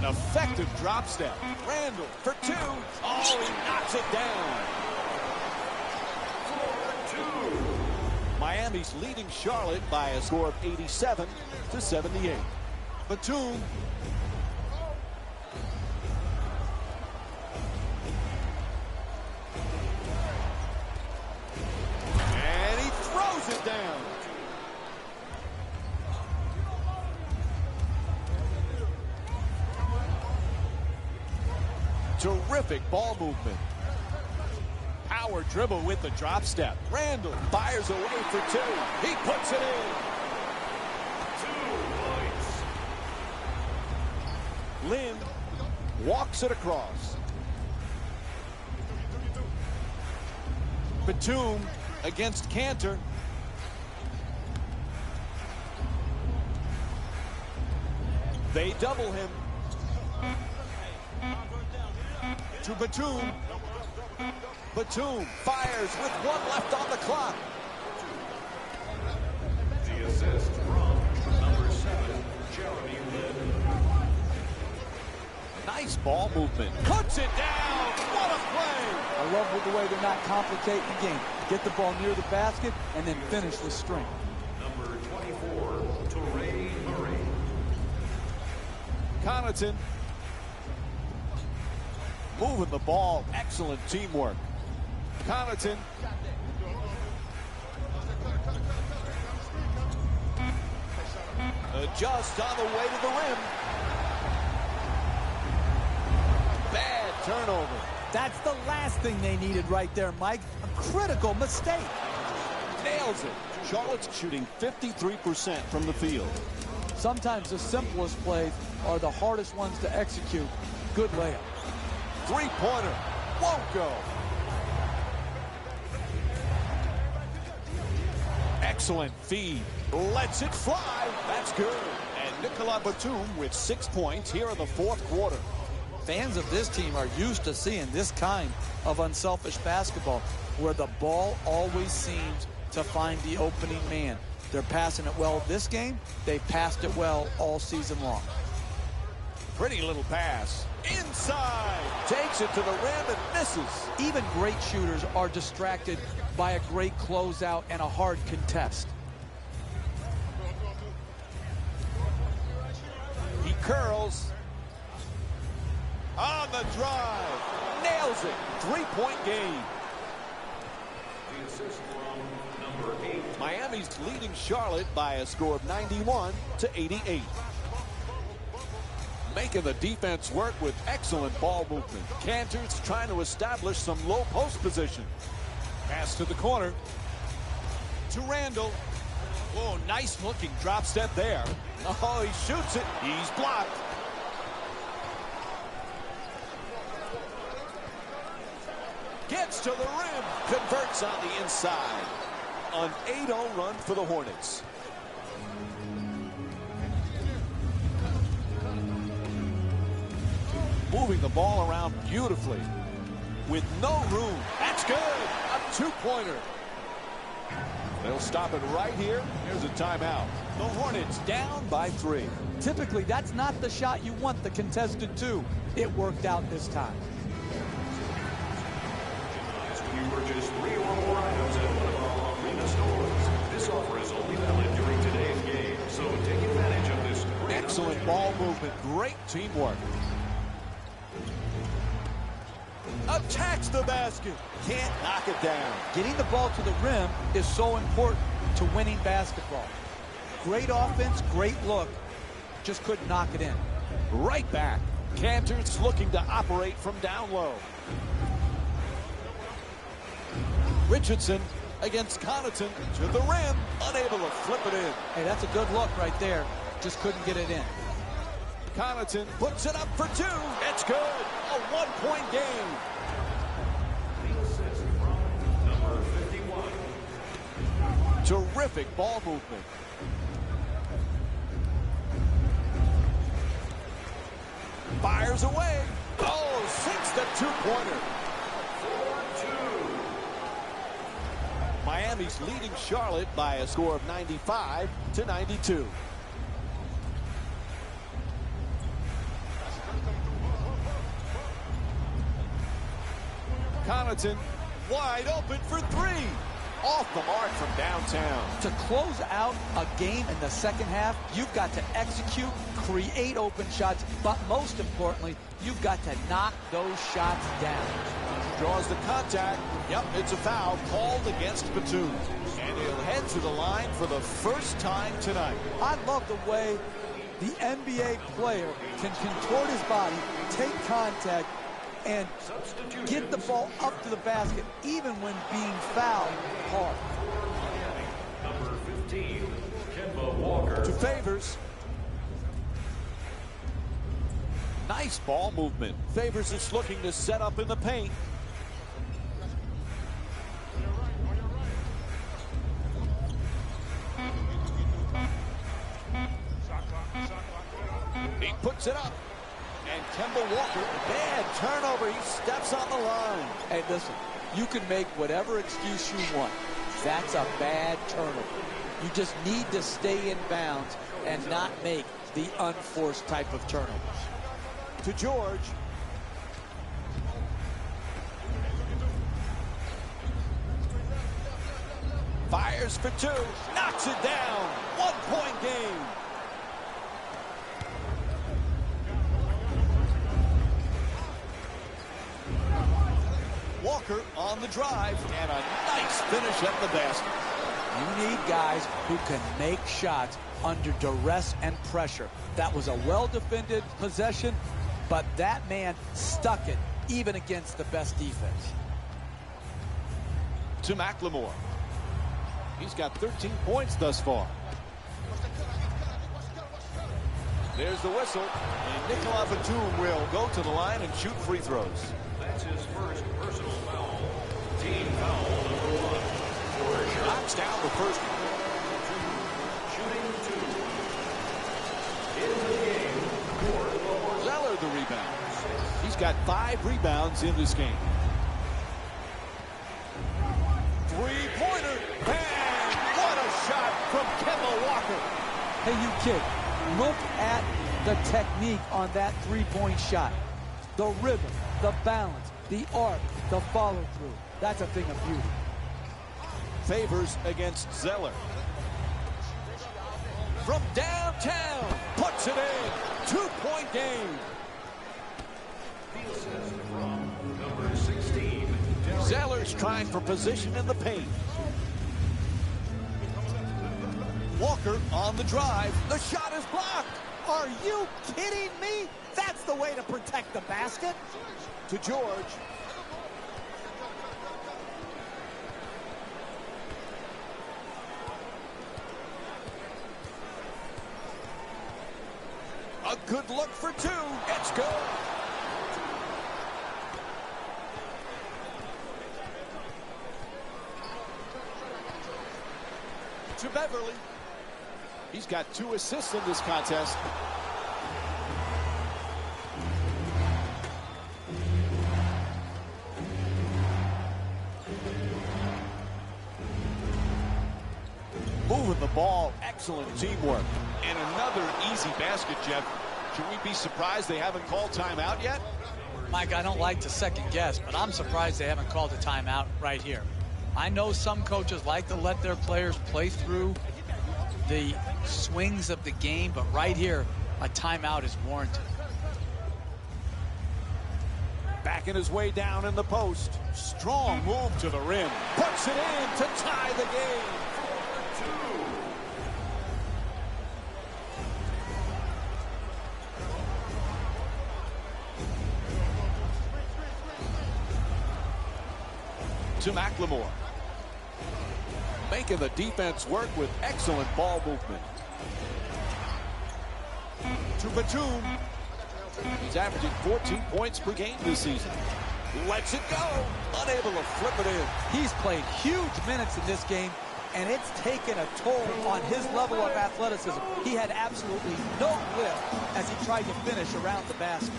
An effective drop step. Randall for two. Oh, he knocks it down. Miami's leading Charlotte by a score of 87-78. Batum. And he throws it down. Terrific ball movement. Power dribble with the drop step. Randall fires away for two. He puts it in. 2 points. Lynn walks it across. Batum against Cantor. They double him. To Batum. Batum fires with 1 left on the clock. The assist from number 7, Jeremy Lin. Nice ball movement. Puts it down. What a play. I love the way they're not complicating the game. Get the ball near the basket and then finish with strength. Number 24, Torrey Murray. Connaughton. Moving the ball. Excellent teamwork. Connaughton. Just on the way to the rim. Bad turnover. That's the last thing they needed right there, Mike. A critical mistake. Nails it. Charlotte's shooting 53% from the field. Sometimes the simplest plays are the hardest ones to execute. Good layup. Three-pointer. Won't go. Excellent feed. Lets it fly. That's good. And Nicolas Batum with 6 points here in the fourth quarter. Fans of this team are used to seeing this kind of unselfish basketball where the ball always seems to find the opening man. They're passing it well this game. They've passed it well all season long. Pretty little pass. Inside. Takes it to the rim and misses. Even great shooters are distracted by a great closeout and a hard contest. He curls. On the drive. Nails it. Three-point game. The assist from number 8. Miami's leading Charlotte by a score of 91-88. Making the defense work with excellent ball movement. Cantor's trying to establish some low post position. Pass to the corner. To Randall. Oh, nice looking drop step there. Oh, he shoots it. He's blocked. Gets to the rim. Converts on the inside. An 8-0 run for the Hornets. Moving the ball around beautifully. With no room. That's good. A two-pointer. They'll stop it right here. Here's a timeout. The Hornets down by 3. Typically, that's not the shot you want the contested to. It worked out this time. You purchase 3 or more items at one of our arena stores. This offer is only valid during today's game, so take advantage of this great excellent ball movement. Great teamwork. Attacks the basket. Can't knock it down. Getting the ball to the rim is so important to winning basketball. Great offense, great look. Just couldn't knock it in. Right back. Cantor's looking to operate from down low. Richardson against Connaughton to the rim. Unable to flip it in. Hey, that's a good look right there. Just couldn't get it in. Connaughton puts it up for 2. It's good. A 1-point game. The assist from number 51. Terrific ball movement. Fires away. Oh, sinks the two-pointer. 4-2. Miami's leading Charlotte by a score of 95-92. Connaughton wide open for three. Off the mark from downtown. To close out a game in the second half, you've got to execute, create open shots, but most importantly, you've got to knock those shots down. Draws the contact. Yep, it's a foul called against Batum. And he'll head to the line for the first time tonight. I love the way the NBA player can contort his body, take contact, and get the ball up to the basket, even when being fouled hard. Number 15, Kemba Walker. To Favors. Nice ball movement. Favors is looking to set up in the paint. He puts it up. And Kemba Walker, bad turnover. He steps on the line. Hey, listen, you can make whatever excuse you want. That's a bad turnover. You just need to stay in bounds and not make the unforced type of turnovers. To George. Fires for two. Knocks it down. 1-point game. Walker on the drive, and a nice finish at the basket. You need guys who can make shots under duress and pressure. That was a well-defended possession, but that man stuck it even against the best defense. To McLemore. He's got 13 points thus far. There's the whistle, and Nicola Batum will go to the line and shoot free throws. That's his first personal foul. Team foul number 1. Knocks down the first. Shooting 2. In the game, Zeller the rebound. He's got 5 rebounds in this game. Three-pointer. Bang! What a shot from Kemba Walker. Hey, you kid, look at the technique on that three-point shot. The rhythm, the balance, the arc, the follow-through. That's a thing of beauty. Favors against Zeller. From downtown, puts it in. 2-point game. from number 16. Zeller's trying for position in the paint. Walker on the drive. The shot is blocked. Are you kidding me? That's the way to protect the basket. To George. A good look for two. It's good. To Beverly. He's got 2 assists in this contest. Moving the ball, excellent teamwork. And another easy basket, Jeff. Should we be surprised they haven't called timeout yet? Mike, I don't like to second guess, but I'm surprised they haven't called a timeout right here. I know some coaches like to let their players play through the swings of the game, but right here, a timeout is warranted. Backing his way down in the post. Strong move to the rim. Puts it in to tie the game. To McLemore. Making the defense work with excellent ball movement. To Batum. He's averaging 14 points per game this season. Lets it go. Unable to flip it in. He's played huge minutes in this game, and it's taken a toll on his level of athleticism. He had absolutely no lift as he tried to finish around the basket.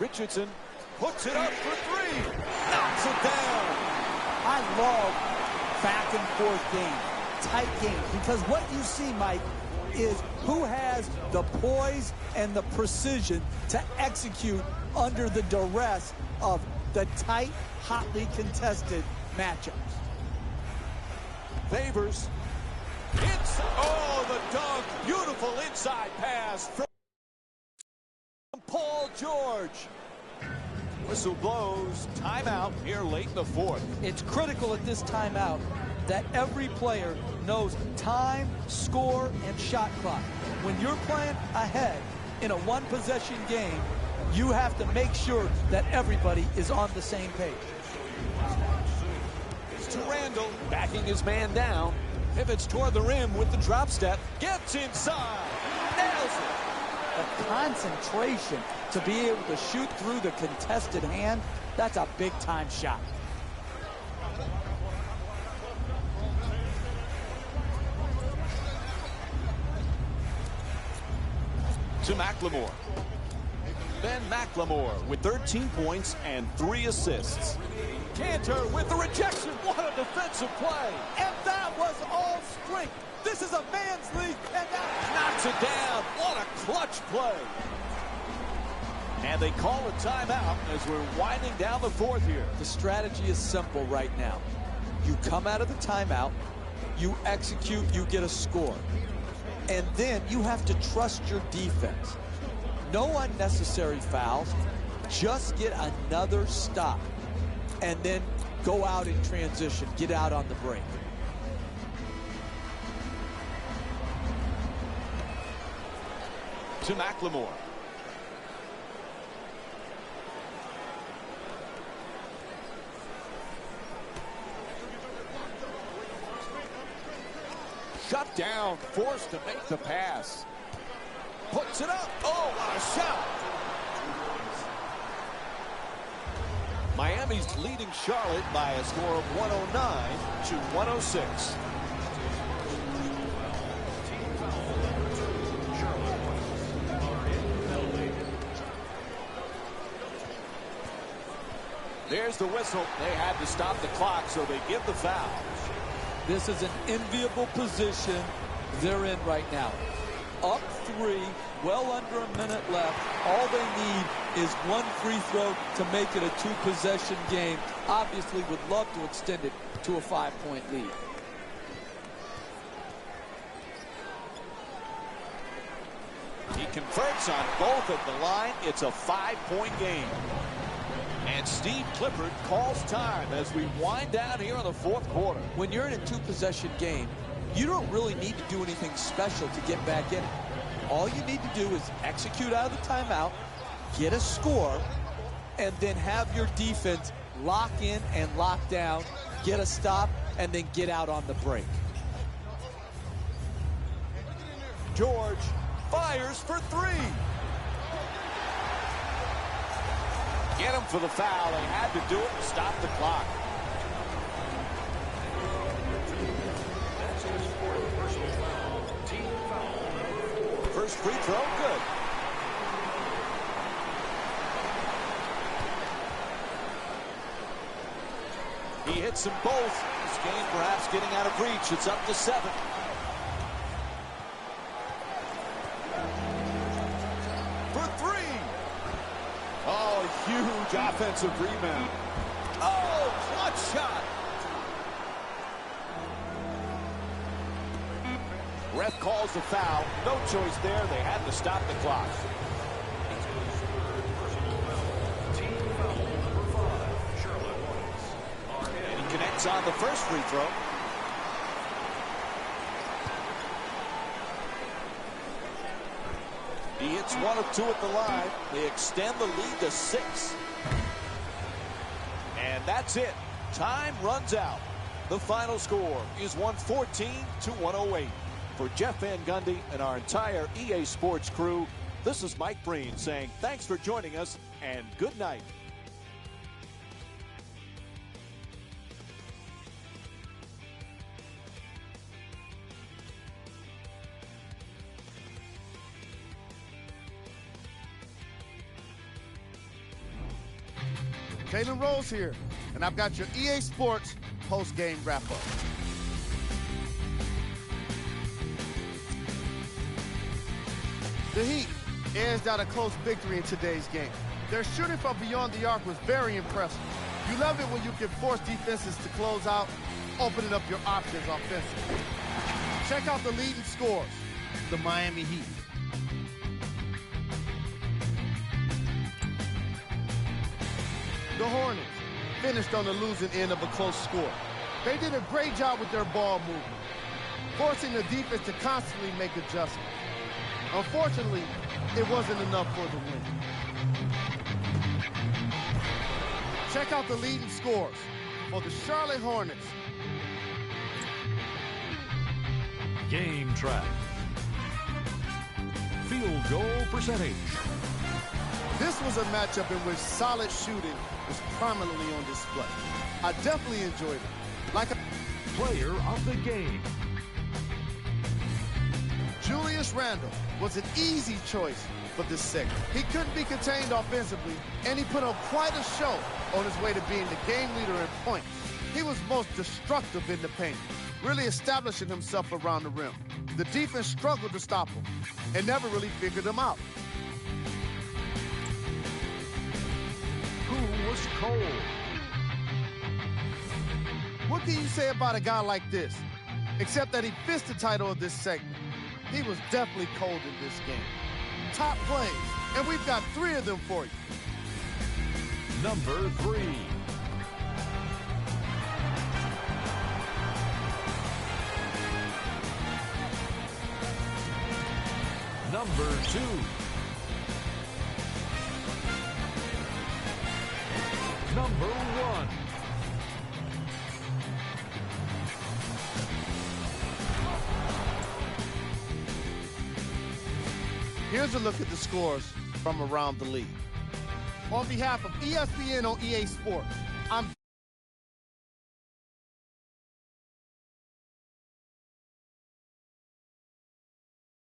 Richardson puts it up for 3. Knocks it down. I love back and forth game, tight game, because what you see, Mike, is who has the poise and the precision to execute under the duress of the tight, hotly contested matchups. Favors. Oh, the dunk. Beautiful inside pass from Paul George. Whistle blows. Timeout here late in the fourth. It's critical at this timeout that every player knows time, score, and shot clock. When you're playing ahead in a one-possession game, you have to make sure that everybody is on the same page. It's to Randall, backing his man down. Pivots toward the rim with the drop step. Gets inside. Nails it. The concentration to be able to shoot through the contested hand, that's a big-time shot. To McLemore. Ben McLemore with 13 points and 3 assists. Cantor with the rejection. What a defensive play. And that was all strength. This is a man's league, and that Knocks it down. What a clutch play. And they call a timeout as we're winding down the fourth here. The strategy is simple right now. You come out of the timeout, you execute, you get a score. And then you have to trust your defense. No unnecessary fouls. Just get another stop. And then go out in transition. Get out on the break. To McLemore. Shut down, forced to make the pass. Puts it up. Oh, what a shot. Miami's leading Charlotte by a score of 109 to 106. There's the whistle. They had to stop the clock, so they give the foul. This is an enviable position they're in right now. Up 3, well under a minute left. All they need is one free throw to make it a 2-possession game. Obviously would love to extend it to a 5-point lead. He converts on both at the line. It's a 5-point game. And Steve Clifford calls time as we wind down here in the fourth quarter. When you're in a 2-possession game, you don't really need to do anything special to get back in it. All you need to do is execute out of the timeout, get a score, and then have your defense lock in and lock down, get a stop, and then get out on the break. George fires for 3. Get him for the foul. They had to do it to stop the clock. First free throw, good. He hits them both. This game perhaps getting out of reach. It's up to 7. For 3. Oh, huge offensive rebound. Oh, clutch shot. Ref calls the foul. No choice there. They had to stop the clock. And he connects on the first free throw. He hits 1 of 2 at the line. They extend the lead to 6. And that's it. Time runs out. The final score is 114 to 108. For Jeff Van Gundy and our entire EA Sports crew, this is Mike Breen saying thanks for joining us and good night. Jalen Rose here, and I've got your EA Sports post-game wrap-up. The Heat edged out a close victory in today's game. Their shooting from beyond the arc was very impressive. You love it when you can force defenses to close out, opening up your options offensively. Check out the leading scorers, the Miami Heat. The Hornets finished on the losing end of a close score. They did a great job with their ball movement, forcing the defense to constantly make adjustments. Unfortunately, it wasn't enough for the win. Check out the leading scores for the Charlotte Hornets. Game track. Field goal percentage. This was a matchup in which solid shooting was prominently on display. I definitely enjoyed it. Like a Player of the game. Julius Randle was an easy choice for this segment. He couldn't be contained offensively, and he put on quite a show on his way to being the game leader in points. He was most destructive in the paint, really establishing himself around the rim. The defense struggled to stop him and never really figured him out. Who was cold? What can you say about a guy like this? Except that he fits the title of this segment. He was definitely cold in this game. Top plays, and we've got 3 of them for you. Number 3. Number 2. Number 1. Here's a look at the scores from around the league. On behalf of ESPN on EA Sports, I'm